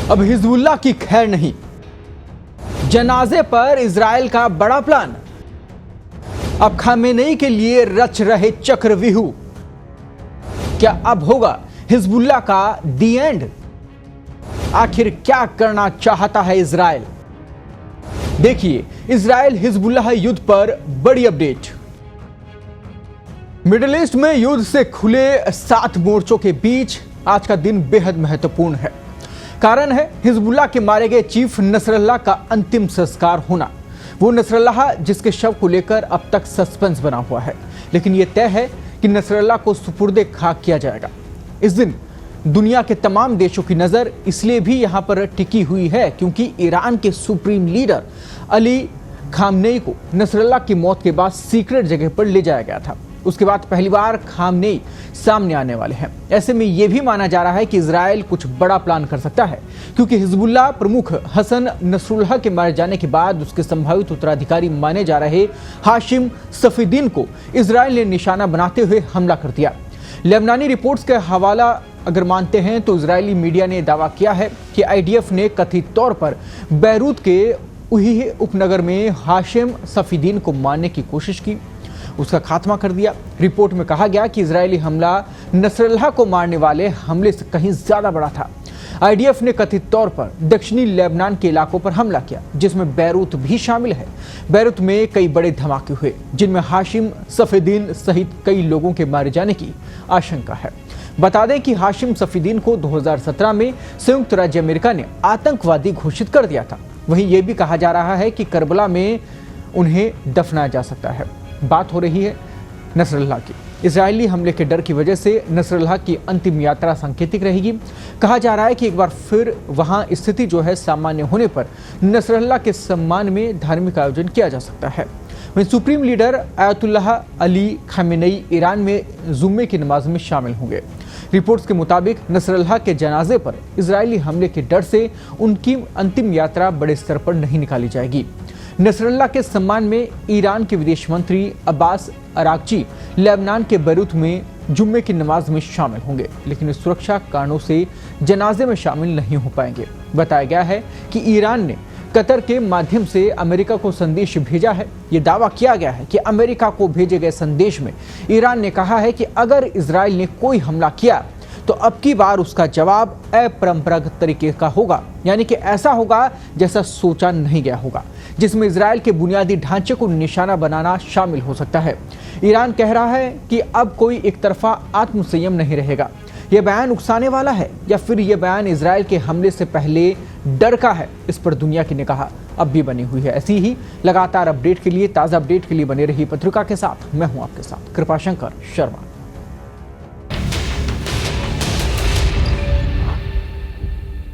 अब हिजबुल्लाह की खैर नहीं, जनाजे पर इजराइल का बड़ा प्लान। अब खामेनेई के लिए रच रहे चक्रव्यूह, क्या अब होगा हिजबुल्लाह का दी एंड? आखिर क्या करना चाहता है इजराइल? देखिए इजराइल हिजबुल्लाह युद्ध पर बड़ी अपडेट। मिडिल ईस्ट में युद्ध से खुले 7 मोर्चों के बीच आज का दिन बेहद महत्वपूर्ण है। कारण है हिजबुल्लाह के मारे गए चीफ नसरल्लाह का अंतिम संस्कार होना। वो नसरल्लाह जिसके शव को लेकर अब तक सस्पेंस बना हुआ है, लेकिन यह तय है कि नसरल्लाह को सुपुर्दे खाक किया जाएगा। इस दिन दुनिया के तमाम देशों की नजर इसलिए भी यहां पर टिकी हुई है क्योंकि ईरान के सुप्रीम लीडर अली खामनेई को नसरल्लाह की मौत के बाद सीक्रेट जगह पर ले जाया गया था। उसके बाद पहली बार खामनेई सामने आने वाले हैं। ऐसे में यह भी माना जा रहा है कि इजराइल कुछ बड़ा प्लान कर सकता है क्योंकि हिजबुल्लाह प्रमुख हसन नसरुल्लाह के मारे जाने के बाद उसके संभावित उत्तराधिकारी माने जा रहे हाशिम सफीदीन को इजराइल ने निशाना बनाते हुए हमला कर दिया। लेबनानी रिपोर्ट्स का हवाला अगर मानते हैं तो इजरायली मीडिया ने दावा किया है कि आईडीएफ ने कथित तौर पर बैरूत के उही उपनगर में हाशिम सफीदीन को मारने की कोशिश की, उसका खात्मा कर दिया। रिपोर्ट में कहा गया कि इजरायली हमला नसरल्लाह को मारने वाले हमले से कहीं ज्यादा बड़ा था। आईडीएफ ने कथित तौर पर दक्षिणी लेबनान के इलाकों पर हमला किया जिसमें बैरूत भी शामिल है। बैरूत में कई बड़े धमाके हुए जिनमें हाशिम सफीदीन सहित कई लोगों के मारे जाने की आशंका है। बता दें कि हाशिम सफीदीन को 2017 में संयुक्त राज्य अमेरिका ने आतंकवादी घोषित कर दिया था। वहीं यह भी कहा जा रहा है कि करबला में उन्हें दफनाया जा सकता है। बात हो रही है नसरल्लाह की। इजरायली हमले के डर की वजह से नसरल्लाह की अंतिम यात्रा सांकेतिक रहेगी। कहा जा रहा है कि एक बार फिर वहां स्थिति जो है सामान्य होने पर नसरल्लाह के सम्मान में धार्मिक आयोजन किया जा सकता है। वहीं supreme leader Ayatollah Ali Khamenei Iran में जुम्मे की नमाज में शामिल होंगे। रिपोर्ट्स के मुताबिक नसरल्लाह के जनाजे पर इजरायली हमले के डर से उनकी अंतिम यात्रा बड़े स्तर पर नहीं निकाली जाएगी। नसरल्लाह के सम्मान में ईरान के विदेश मंत्री अब्बास अरागची लेबनान के बैरूत में जुम्मे की नमाज में शामिल होंगे, लेकिन सुरक्षा कारणों से जनाजे में शामिल नहीं हो पाएंगे। बताया गया है कि ईरान ने कतर के माध्यम से अमेरिका को संदेश भेजा है। ये दावा किया गया है कि अमेरिका को भेजे गए संदेश में ईरान ने कहा है कि अगर इजराइल ने कोई हमला किया तो अब की बार उसका जवाब अपरंपरागत तरीके का होगा, यानी कि ऐसा होगा जैसा सोचा नहीं गया होगा, जिसमें इजराइल के बुनियादी ढांचे को निशाना बनाना शामिल हो सकता है। ईरान कह रहा है कि अब कोई एक तरफा आत्मसंयम नहीं रहेगा। यह बयान उकसाने वाला है या फिर यह बयान इजराइल के हमले से पहले डर का है, इस पर दुनिया की निगाह अब भी बनी हुई है। ऐसी ही लगातार अपडेट के लिए, ताज़ा अपडेट के लिए बने रही पत्रिका के साथ मैं हूं आपके साथ कृपाशंकर शर्मा।